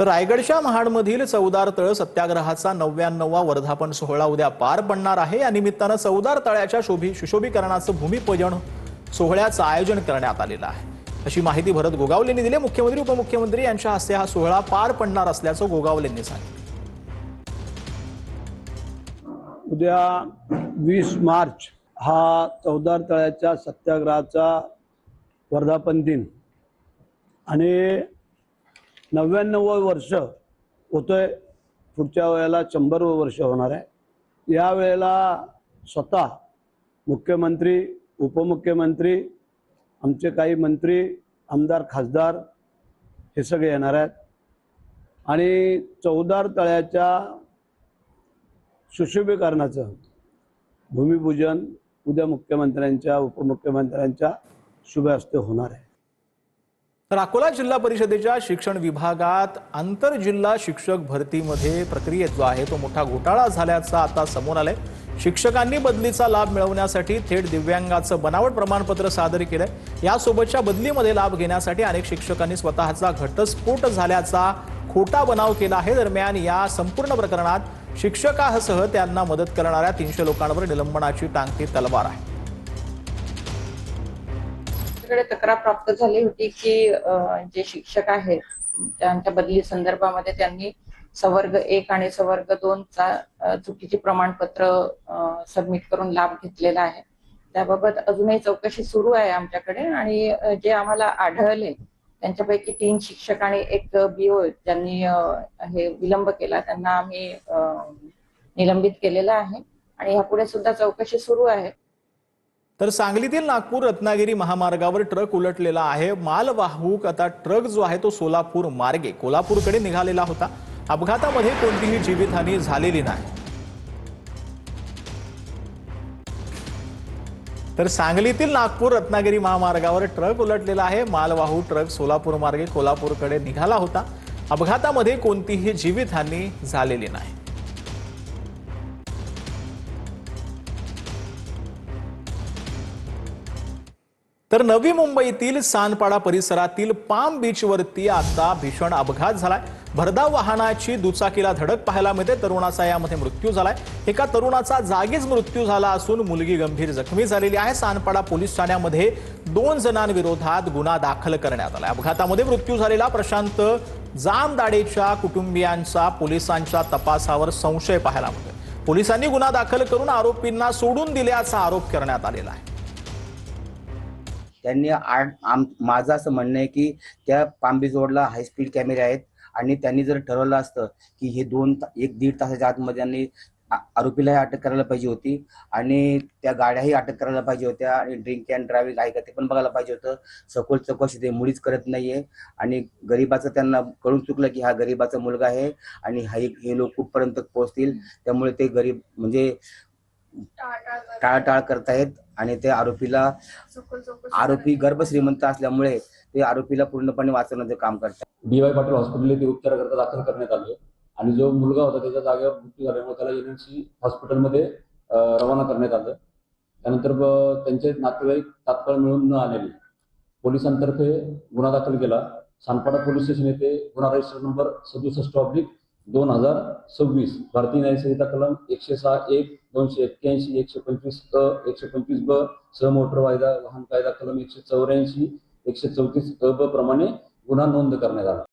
तर रायगडच्या महाडमधील चौदार तळ सत्याग्रहाचा 99वा वर्धापन सोहळा उद्या पार पडणार आहे। या निमित्तानं चौदार तळ्याच्या सुशोभीकरणाचं भूमिपूजन सोहळ्याचं आयोजन करण्यात आलेलं आहे, अशी माहिती भरत गोगावलेंनी दिली। मुख्यमंत्री उपमुख्यमंत्री यांच्या हस्ते हा सोहळा पार पडणार असल्याचं गोगावलेंनी सांगितलं। उद्या 20 मार्च हा चौदार तळ्याच्या सत्याग्रहाचा वर्धापन दिन आणि 99वं वर्ष होतोय। पुढच्या वेळेला 100वं वर्ष होणार आहे। या वेळेला स्वतः मुख्यमंत्री उपमुख्यमंत्री आमचे काही मंत्री आमदार खासदार हे सगळे येणार आहेत आणि चौदार तळ्याच्या सुशोभीकरणाचं भूमिपूजन उद्या मुख्यमंत्र्यांच्या उपमुख्यमंत्र्यांच्या शुभ हस्ते होणार आहे। तर अकोला जिल्हा परिषदेच्या शिक्षण विभागात आंतरजिल्हा शिक्षक भरतीमध्ये प्रक्रियेत जो आहे तो मोठा घोटाळा झाल्याचा आता समोर आलाय। शिक्षकांनी बदलीचा लाभ मिळवण्यासाठी थेट दिव्यांगाचं बनावट प्रमाणपत्र सादर केलंय। यासोबतच्या बदलीमध्ये लाभ घेण्यासाठी अनेक शिक्षकांनी स्वतःचा घटस्फोट झाल्याचा खोटा बनाव केला आहे। दरम्यान या संपूर्ण प्रकरणात शिक्षकासह त्यांना मदत करणाऱ्या 300 लोकांवर निलंबनाची टांगती तलवार आहे। तक्रार प्राप्त झाली होती की जे शिक्षक आहेत त्यांच्या बदली संदर्भामध्ये त्यांनी सवर्ग 1 आणि सवर्ग 2 चा चुकीचे प्रमाणपत्र सबमिट करून लाभ घेतलेला आहे। त्याबाबत अजूनही चौकशी सुरू आहे आमच्याकडे आणि जे आम्हाला आढळले त्यांच्यापैकी 3 शिक्षक आणि 1 BO ज्यांनी हे विलंब केला त्यांना आम्ही निलंबित केलेलं आहे आणि यापुढे सुद्धा चौकशी सुरू आहे। तर सांगलीतील नागपूर रत्नागिरी महामार्गावर ट्रक उलटलेला आहे। मालवाहूक आता ट्रक जो आहे तो सोलापूर मार्गे कोल्हापूरकडे निघालेला होता। अपघातामध्ये कोणतीही जीवितहानी झालेली नाही। तर सांगलीतील नागपूर रत्नागिरी महामार्गावर ट्रक उलटलेला आहे। मालवाहू ट्रक सोलापूर मार्गे कोल्हापूरकडे निघाला होता। अपघातामध्ये कोणतीही जीवितहानी झालेली नाही। तर नवी मुंबईतील सानपाडा परिसरातील पाम बीचवरती आता भीषण अपघात झालाय। भरधाव वाहनाची दुचाकीला धडक पाहायला मिळते। तरुणाचा यामध्ये मृत्यू झालाय। एका तरुणाचा जागीच मृत्यू झाला असून मुलगी गंभीर जखमी झालेली आहे। सानपाडा पोलीस ठाण्यामध्ये 2 जणांविरोधात गुन्हा दाखल करण्यात आला। अपघातामध्ये मृत्यू झालेला प्रशांत जामदाडेच्या कुटुंबियांचा पोलिसांच्या तपासावर संशय पाहायला मिळतोय। पोलिसांनी गुन्हा दाखल करून आरोपींना सोडून दिल्याचा आरोप करण्यात आलेला आहे। त्यांनी माझं असं म्हणणं आहे की त्या पाम बीच रोडला हाय स्पीड कॅमेरे आहेत आणि त्यांनी जर ठरवलं असतं की हे 1-1.5 तासाच्या आतमध्ये त्यांनी आरोपीलाही अटक करायला पाहिजे होती आणि त्या गाड्याही अटक करायला पाहिजे होत्या आणि ड्रिंक अँड ड्रायव्हिंग आहे का ते पण बघायला पाहिजे होतं। सखोल चौकशी ते मुळीच करत नाहीये आणि गरीबाचं त्यांना कळून चुकलं की हा गरीबाचा मुलगा आहे आणि हे लोक कुठपर्यंत पोहोचतील, त्यामुळे ते गरीब म्हणजे टाळटाळ करतायत आणि ते आरोपी गर्भश्रीमंत असल्यामुळे ते आरोपीला पूर्णपणे वाचवण्याचं काम करतात। DY पाटील हॉस्पिटलला ते उपचाराकरता दाखल करण्यात आले आणि जो मुलगा होता त्याच्या जागेवर मृत्यू झाल्यामुळे त्याला NMC हॉस्पिटलमध्ये रवाना करण्यात आलं। त्यानंतर त्यांचे नातेवाईक तात्काळ मिळून न आलेले पोलिसांतर्फे गुन्हा दाखल केला। सानपाडा पोलीस स्टेशन येथे गुन्हा रजिस्टर नंबर 67/2026 भारतीय न्याय संहिता कलम 106(1), 281, 125(अ), 125(ब) सह मोटर वाहन कायदा कलम 184, 134(अ) प्रमाणे गुन्हा नोंद करण्यात आला।